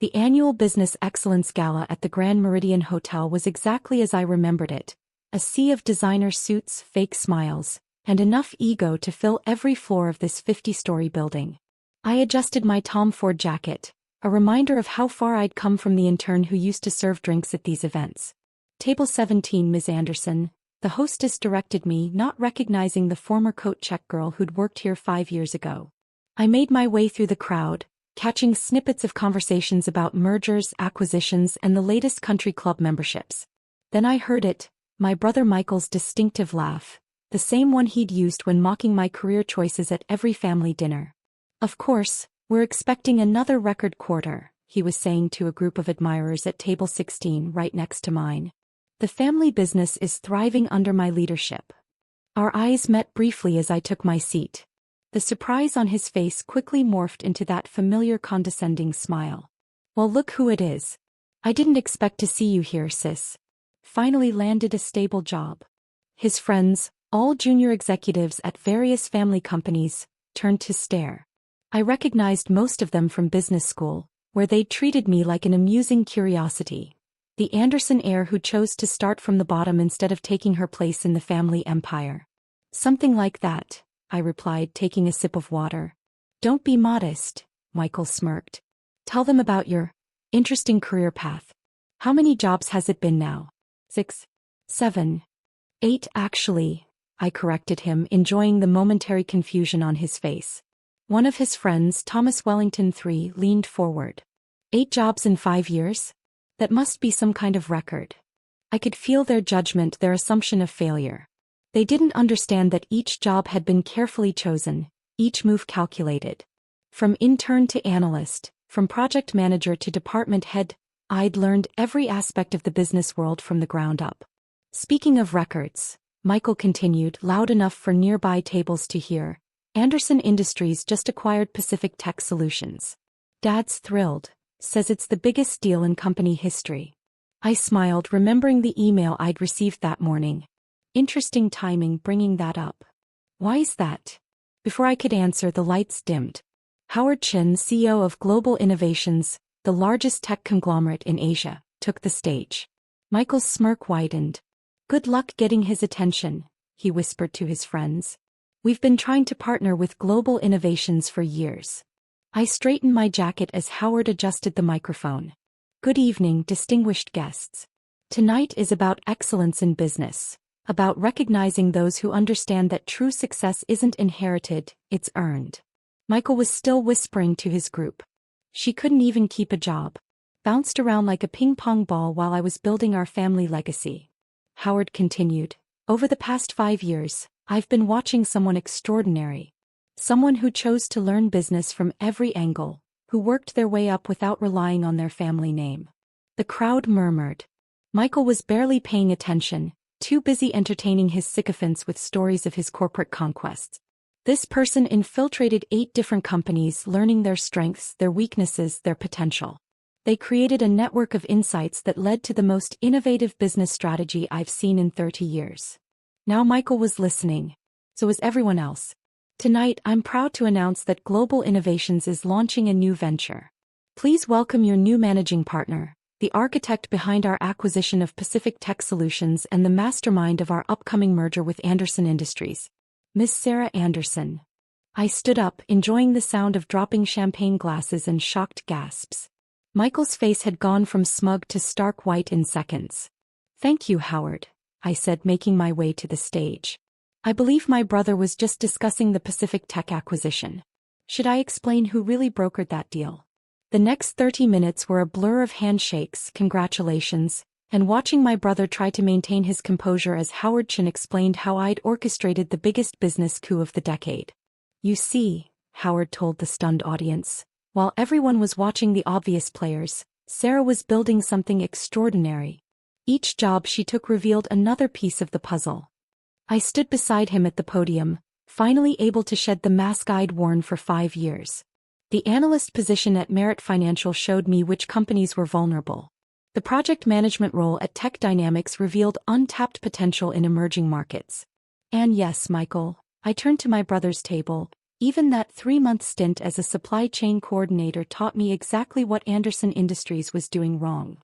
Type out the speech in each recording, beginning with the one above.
The Annual Business Excellence Gala at the Grand Meridian Hotel was exactly as I remembered it, a sea of designer suits, fake smiles, and enough ego to fill every floor of this 50-story building. I adjusted my Tom Ford jacket, a reminder of how far I'd come from the intern who used to serve drinks at these events. Table 17, Ms. Anderson, the hostess directed me, not recognizing the former coat check girl who'd worked here 5 years ago. I made my way through the crowd, catching snippets of conversations about mergers, acquisitions, and the latest country club memberships. Then I heard it, my brother Michael's distinctive laugh, the same one he'd used when mocking my career choices at every family dinner. "Of course, we're expecting another record quarter," he was saying to a group of admirers at table 16 right next to mine. "The family business is thriving under my leadership." Our eyes met briefly as I took my seat. The surprise on his face quickly morphed into that familiar condescending smile. "Well, look who it is. I didn't expect to see you here, sis. Finally landed a stable job." His friends, all junior executives at various family companies, turned to stare. I recognized most of them from business school, where they'd treated me like an amusing curiosity. The Anderson heir who chose to start from the bottom instead of taking her place in the family empire. "Something like that," I replied, taking a sip of water. "Don't be modest," Michael smirked. "Tell them about your interesting career path. How many jobs has it been now?" 6, 7, 8 actually, I corrected him, enjoying the momentary confusion on his face. One of his friends, Thomas Wellington III, leaned forward. 8 jobs in 5 years? That must be some kind of record. I could feel their judgment, their assumption of failure. They didn't understand that each job had been carefully chosen, each move calculated. From intern to analyst, from project manager to department head, I'd learned every aspect of the business world from the ground up. "Speaking of records," Michael continued, loud enough for nearby tables to hear, "Anderson Industries just acquired Pacific Tech Solutions. Dad's thrilled, says it's the biggest deal in company history." I smiled, remembering the email I'd received that morning. Interesting timing bringing that up. "Why's that?" Before I could answer, the lights dimmed. Howard Chin, CEO of Global Innovations, the largest tech conglomerate in Asia, took the stage. Michael's smirk widened. "Good luck getting his attention," he whispered to his friends. "We've been trying to partner with Global Innovations for years." I straightened my jacket as Howard adjusted the microphone. "Good evening, distinguished guests. Tonight is about excellence in business, about recognizing those who understand that true success isn't inherited, it's earned." Michael was still whispering to his group. "She couldn't even keep a job. Bounced around like a ping-pong ball while I was building our family legacy." Howard continued, "Over the past 5 years, I've been watching someone extraordinary. Someone who chose to learn business from every angle, who worked their way up without relying on their family name." The crowd murmured. Michael was barely paying attention, too busy entertaining his sycophants with stories of his corporate conquests. This person infiltrated 8 different companies, learning their strengths, their weaknesses, their potential. They created a network of insights that led to the most innovative business strategy I've seen in 30 years. Now Michael was listening. So was everyone else. "Tonight, I'm proud to announce that Global Innovations is launching a new venture. Please welcome your new managing partner, the architect behind our acquisition of Pacific Tech Solutions and the mastermind of our upcoming merger with Anderson Industries, Miss Sarah Anderson." I stood up, enjoying the sound of dropping champagne glasses and shocked gasps. Michael's face had gone from smug to stark white in seconds. "Thank you, Howard," I said, making my way to the stage. "I believe my brother was just discussing the Pacific Tech acquisition. Should I explain who really brokered that deal?" The next 30 minutes were a blur of handshakes, congratulations, and watching my brother try to maintain his composure as Howard Chin explained how I'd orchestrated the biggest business coup of the decade. "You see," Howard told the stunned audience, "while everyone was watching the obvious players, Sarah was building something extraordinary. Each job she took revealed another piece of the puzzle." I stood beside him at the podium, finally able to shed the mask I'd worn for 5 years. The analyst position at Merit Financial showed me which companies were vulnerable. The project management role at Tech Dynamics revealed untapped potential in emerging markets. And yes, Michael, I turned to my brother's table, Even that 3-month stint as a supply chain coordinator taught me exactly what Anderson Industries was doing wrong.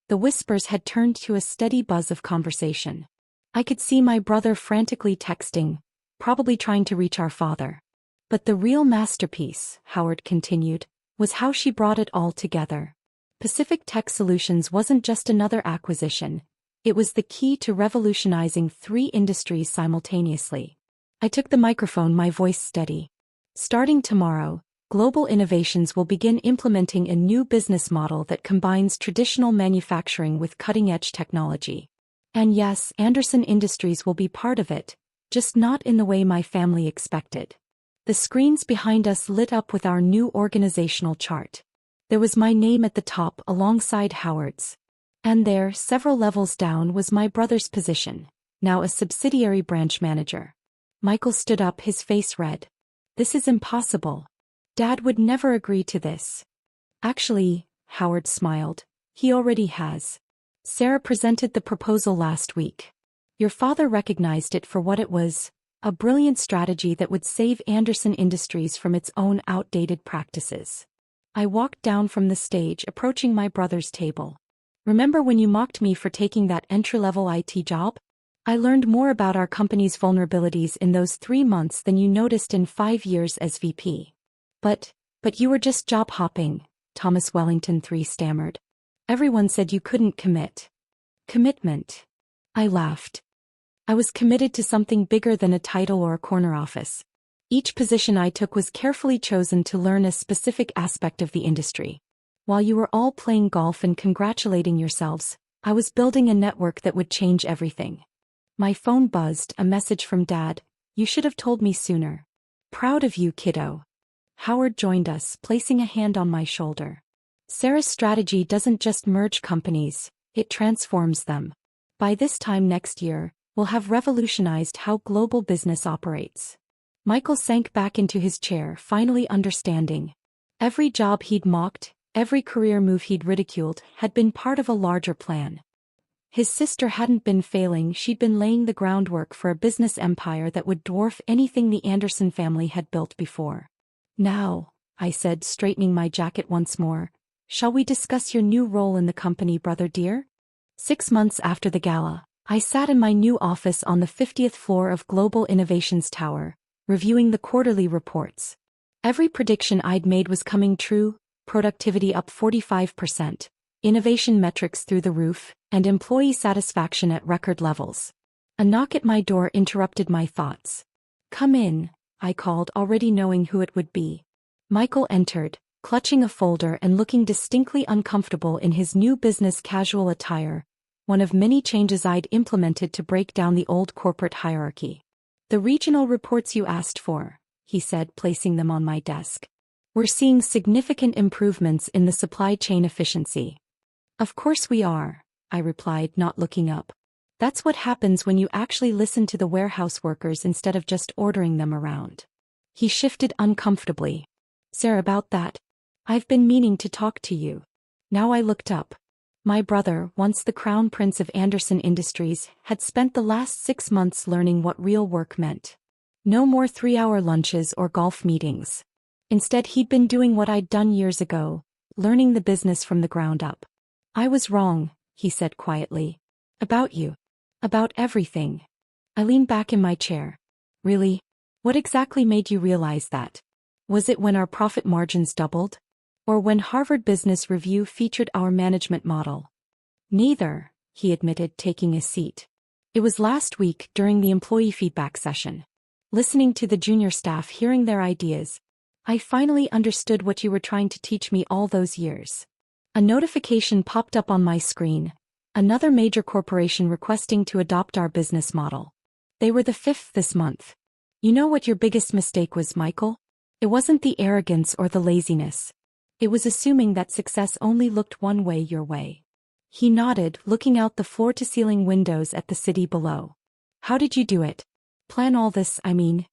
The whispers had turned to a steady buzz of conversation. I could see my brother frantically texting, probably trying to reach our father. But the real masterpiece, Howard continued, was how she brought it all together. Pacific Tech Solutions wasn't just another acquisition, it was the key to revolutionizing 3 industries simultaneously. I took the microphone, my voice steady. Starting tomorrow, Global Innovations will begin implementing a new business model that combines traditional manufacturing with cutting-edge technology. And yes, Anderson Industries will be part of it, just not in the way my family expected. The screens behind us lit up with our new organizational chart. There was my name at the top alongside Howard's. And there, several levels down, was my brother's position, now a subsidiary branch manager. Michael stood up, his face red. This is impossible. Dad would never agree to this. Actually, Howard smiled, he already has. Sarah presented the proposal last week. Your father recognized it for what it was, a brilliant strategy that would save Anderson Industries from its own outdated practices. I walked down from the stage, approaching my brother's table. Remember when you mocked me for taking that entry-level IT job? I learned more about our company's vulnerabilities in those 3 months than you noticed in 5 years as VP. But you were just job hopping, Thomas Wellington III stammered. Everyone said you couldn't commit. Commitment. I laughed. I was committed to something bigger than a title or a corner office. Each position I took was carefully chosen to learn a specific aspect of the industry. While you were all playing golf and congratulating yourselves, I was building a network that would change everything. My phone buzzed, a message from Dad. You should have told me sooner. Proud of you, kiddo. Howard joined us, placing a hand on my shoulder. Sarah's strategy doesn't just merge companies, it transforms them. By this time next year, we'll have revolutionized how global business operates. Michael sank back into his chair, finally understanding. Every job he'd mocked, every career move he'd ridiculed, had been part of a larger plan. His sister hadn't been failing, she'd been laying the groundwork for a business empire that would dwarf anything the Anderson family had built before. Now, I said, straightening my jacket once more, shall we discuss your new role in the company, brother dear? 6 months after the gala, I sat in my new office on the 50th floor of Global Innovations Tower, reviewing the quarterly reports. Every prediction I'd made was coming true, productivity up 45%, innovation metrics through the roof, and employee satisfaction at record levels. A knock at my door interrupted my thoughts. Come in, I called, already knowing who it would be. Michael entered, clutching a folder and looking distinctly uncomfortable in his new business casual attire, one of many changes I'd implemented to break down the old corporate hierarchy. The regional reports you asked for, he said, placing them on my desk. We're seeing significant improvements in the supply chain efficiency. Of course we are, I replied, not looking up. That's what happens when you actually listen to the warehouse workers instead of just ordering them around. He shifted uncomfortably. Sarah, about that. I've been meaning to talk to you. Now I looked up. My brother, once the crown prince of Anderson Industries, had spent the last 6 months learning what real work meant. No more 3-hour lunches or golf meetings. Instead, he'd been doing what I'd done years ago, learning the business from the ground up. I was wrong, he said quietly. About you. About everything. I leaned back in my chair. Really? What exactly made you realize that? Was it when our profit margins doubled? Or when Harvard Business Review featured our management model? Neither, he admitted, taking a seat. It was last week during the employee feedback session. Listening to the junior staff, hearing their ideas, I finally understood what you were trying to teach me all those years. A notification popped up on my screen. Another major corporation requesting to adopt our business model. They were the 5th this month. You know what your biggest mistake was, Michael? It wasn't the arrogance or the laziness. It was assuming that success only looked one way, your way. He nodded, looking out the floor-to-ceiling windows at the city below. How did you do it? Plan all this, I mean.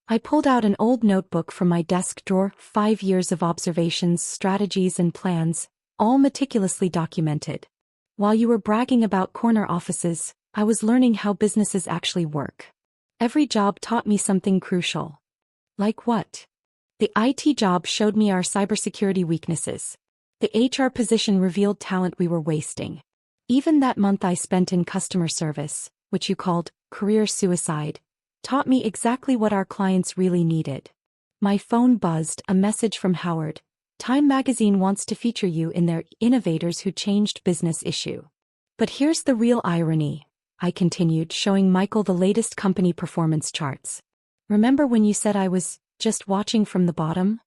I pulled out an old notebook from my desk drawer, 5 years of observations, strategies and plans, all meticulously documented. While you were bragging about corner offices, I was learning how businesses actually work. Every job taught me something crucial. Like what? The IT job showed me our cybersecurity weaknesses. The HR position revealed talent we were wasting. Even that month I spent in customer service, which you called career suicide, taught me exactly what our clients really needed. My phone buzzed, a message from Howard. Time magazine wants to feature you in their Innovators Who Changed Business issue. But here's the real irony, I continued, showing Michael the latest company performance charts. Remember when you said I was just watching from the bottom?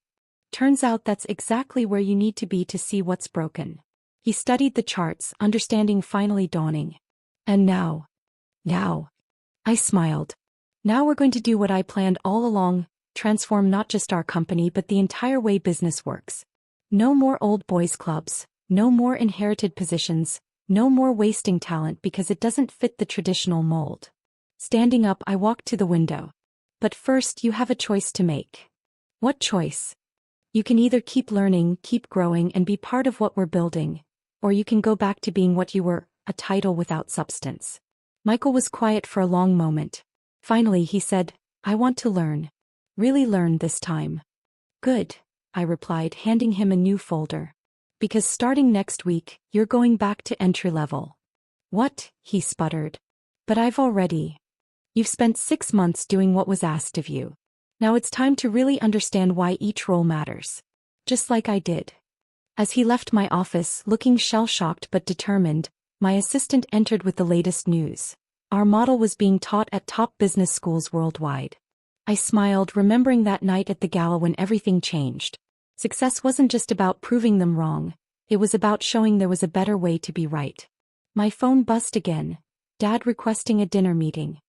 Turns out that's exactly where you need to be to see what's broken. He studied the charts, understanding finally dawning. And now, I smiled. Now we're going to do what I planned all along, transform not just our company but the entire way business works. No more old boys clubs, no more inherited positions, no more wasting talent because it doesn't fit the traditional mold. Standing up, I walked to the window. But first, you have a choice to make. What choice? You can either keep learning, keep growing, and be part of what we're building, or you can go back to being what you were, a title without substance. Michael was quiet for a long moment. Finally, he said, I want to learn. Really learn this time. Good, I replied, handing him a new folder. Because starting next week, you're going back to entry level. What? He sputtered. But You've spent 6 months doing what was asked of you. Now it's time to really understand why each role matters. Just like I did. As he left my office, looking shell-shocked but determined, my assistant entered with the latest news. Our model was being taught at top business schools worldwide. I smiled, remembering that night at the gala when everything changed. Success wasn't just about proving them wrong, it was about showing there was a better way to be right. My phone buzzed again. Dad requesting a dinner meeting.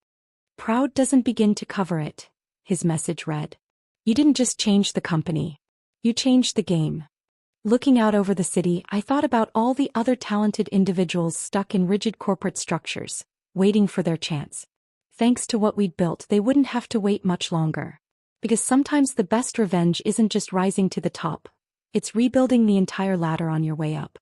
Proud doesn't begin to cover it, his message read. You didn't just change the company. You changed the game. Looking out over the city, I thought about all the other talented individuals stuck in rigid corporate structures, waiting for their chance. Thanks to what we'd built, they wouldn't have to wait much longer. Because sometimes the best revenge isn't just rising to the top. It's rebuilding the entire ladder on your way up.